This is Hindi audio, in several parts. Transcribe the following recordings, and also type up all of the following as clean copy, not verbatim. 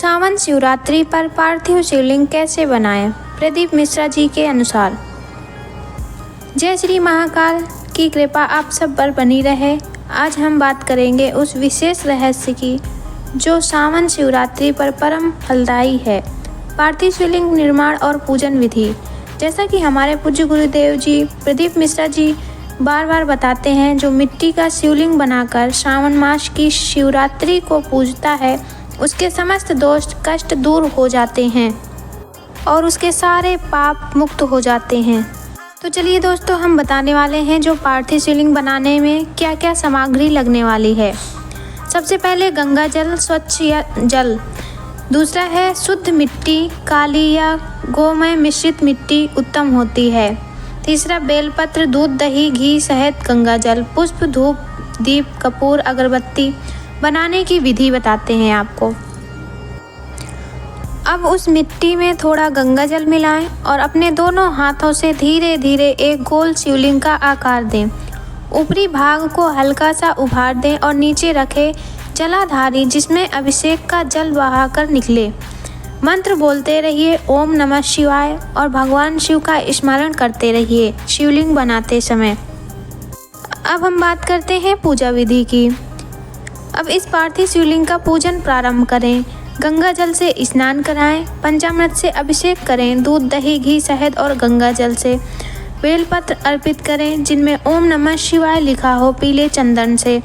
सावन शिवरात्रि पर पार्थिव शिवलिंग कैसे बनाएं? प्रदीप मिश्रा जी के अनुसार। जय श्री महाकाल की कृपा आप सब पर बनी रहे। आज हम बात करेंगे उस विशेष रहस्य की जो सावन शिवरात्रि पर परम फलदायी है। पार्थिव शिवलिंग निर्माण और पूजन विधि। जैसा कि हमारे पूज्य गुरुदेव जी प्रदीप मिश्रा जी बार बार बताते हैं, जो मिट्टी का शिवलिंग बनाकर श्रावण मास की शिवरात्रि को पूजता है उसके समस्त दोष कष्ट दूर हो जाते हैं और उसके सारे पाप मुक्त हो जाते हैं। तो चलिए दोस्तों, हम बताने वाले हैं जो पार्थिव शिवलिंग बनाने में क्या क्या सामग्री लगने वाली है। सबसे पहले गंगा जल, स्वच्छ या जल। दूसरा है शुद्ध मिट्टी, काली या गोमय मिश्रित मिट्टी उत्तम होती है। तीसरा बेलपत्र, दूध, दही, घी, शहद, गंगा जल, पुष्प, धूप, दीप, कपूर, अगरबत्ती। बनाने की विधि बताते हैं आपको। अब उस मिट्टी में थोड़ा गंगा जल मिलाएं और अपने दोनों हाथों से धीरे धीरे एक गोल शिवलिंग का आकार दें। ऊपरी भाग को हल्का सा उभार दें और नीचे रखें जलाधारी जिसमें अभिषेक का जल बहाकर निकले। मंत्र बोलते रहिए ओम नमः शिवाय और भगवान शिव का स्मरण करते रहिए शिवलिंग बनाते समय। अब हम बात करते हैं पूजा विधि की। अब इस पार्थिव शिवलिंग का पूजन प्रारंभ करें। गंगा जल से स्नान कराएं, पंचामृत से अभिषेक करें, दूध, दही, घी, शहद और गंगा जल से। बेलपत्र अर्पित करें जिनमें ओम नमः शिवाय लिखा हो पीले चंदन से।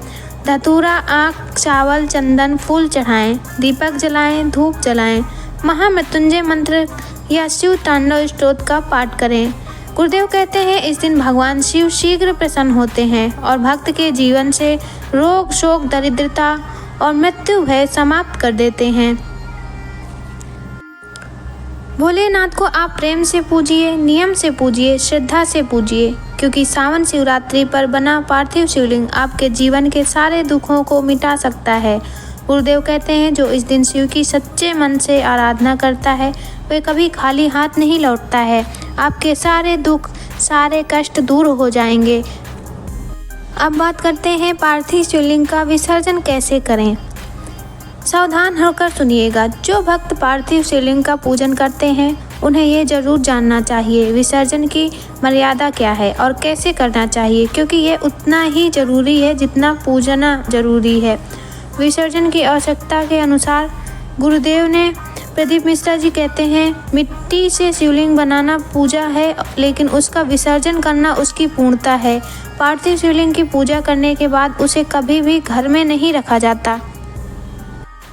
धतूरा, आँख, चावल, चंदन, फूल चढ़ाएं। दीपक जलाएं, धूप जलाएं। महामृत्युंजय मंत्र या शिव तांडव स्तोत्र का पाठ करें। गुरुदेव कहते हैं इस दिन भगवान शिव शीघ्र प्रसन्न होते हैं और भक्त के जीवन से रोग, शोक, दरिद्रता और मृत्यु भय समाप्त कर देते हैं। भोलेनाथ को आप प्रेम से पूजिए, नियम से पूजिए, श्रद्धा से पूजिए, क्योंकि सावन शिवरात्रि पर बना पार्थिव शिवलिंग आपके जीवन के सारे दुखों को मिटा सकता है। गुरुदेव कहते हैं जो इस दिन शिव की सच्चे मन से आराधना करता है वह कभी खाली हाथ नहीं लौटता है। आपके सारे दुख, सारे कष्ट दूर हो जाएंगे। अब बात करते हैं पार्थिव शिवलिंग का विसर्जन कैसे करें। सावधान होकर सुनिएगा। जो भक्त पार्थिव शिवलिंग का पूजन करते हैं उन्हें ये जरूर जानना चाहिए विसर्जन की मर्यादा क्या है और कैसे करना चाहिए, क्योंकि ये उतना ही जरूरी है जितना पूजना जरूरी है। विसर्जन की आवश्यकता के अनुसार गुरुदेव ने प्रदीप मिश्रा जी कहते हैं मिट्टी से शिवलिंग बनाना पूजा है, लेकिन उसका विसर्जन करना उसकी पूर्णता है। पार्थिव शिवलिंग की पूजा करने के बाद उसे कभी भी घर में नहीं रखा जाता।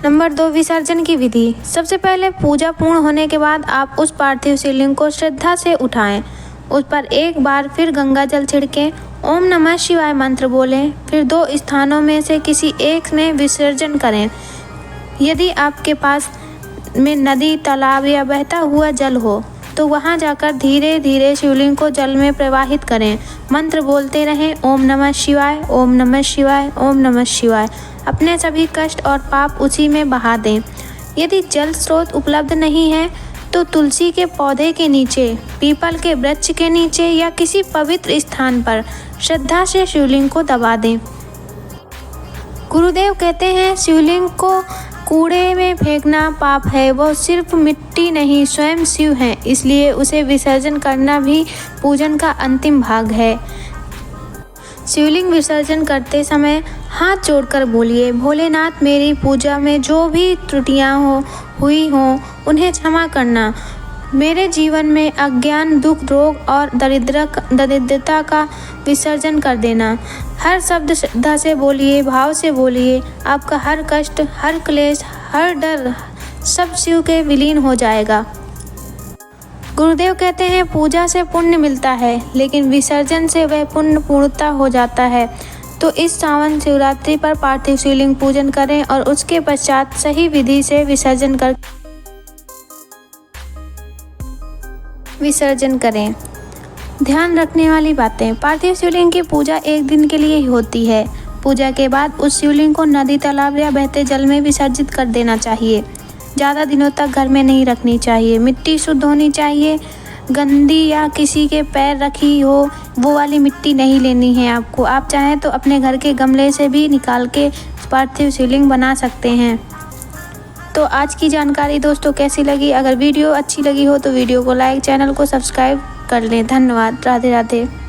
नंबर 2, विसर्जन की विधि। सबसे पहले पूजा पूर्ण होने के बाद आप उस पार्थिव शिवलिंग को श्रद्धा से उठाएं। उस पर एक बार फिर गंगा जल छिड़कें, ओम नमः शिवाय मंत्र बोलें, फिर 2 स्थानों में से किसी एक में विसर्जन करें। यदि आपके पास में नदी, तालाब या बहता हुआ जल हो तो वहां जाकर धीरे धीरे शिवलिंग को जल में प्रवाहित करें। मंत्र बोलते रहें ओम नमः शिवाय, ओम नमः शिवाय, ओम नमः शिवाय। अपने सभी कष्ट और पाप उसी में बहा दें। यदि जल स्रोत उपलब्ध नहीं है तो तुलसी के पौधे के नीचे, पीपल के वृक्ष के नीचे या किसी पवित्र स्थान पर श्रद्धा से शिवलिंग को दबा दें। गुरुदेव कहते हैं शिवलिंग को कूड़े में फेंकना पाप है। वो सिर्फ मिट्टी नहीं स्वयं शिव हैं, इसलिए उसे विसर्जन करना भी पूजन का अंतिम भाग है। शिवलिंग विसर्जन करते समय हाथ जोड़कर बोलिए भोलेनाथ मेरी पूजा में जो भी त्रुटियां हुई हों उन्हें क्षमा करना। मेरे जीवन में अज्ञान, दुख, रोग और दरिद्रता का विसर्जन कर देना। हर शब्द श्रद्धा से बोलिए, भाव से बोलिए। आपका हर कष्ट, हर क्लेश, हर डर सब शिव के विलीन हो जाएगा। गुरुदेव कहते हैं पूजा से पुण्य मिलता है, लेकिन विसर्जन से वह पुण्य पूर्णता हो जाता है। तो इस सावन शिवरात्रि पर पार्थिव शिवलिंग पूजन करें और उसके पश्चात सही विधि से विसर्जन करें। ध्यान रखने वाली बातें। पार्थिव शिवलिंग की पूजा एक दिन के लिए ही होती है। पूजा के बाद उस शिवलिंग को नदी, तालाब या बहते जल में विसर्जित कर देना चाहिए। ज़्यादा दिनों तक घर में नहीं रखनी चाहिए। मिट्टी शुद्ध होनी चाहिए। गंदी या किसी के पैर रखी हो वो वाली मिट्टी नहीं लेनी है आपको। आप चाहें तो अपने घर के गमले से भी निकाल के पार्थिव शिवलिंग बना सकते हैं। तो आज की जानकारी दोस्तों कैसी लगी? अगर वीडियो अच्छी लगी हो तो वीडियो को लाइक, चैनल को सब्सक्राइब कर लें। धन्यवाद। राधे राधे।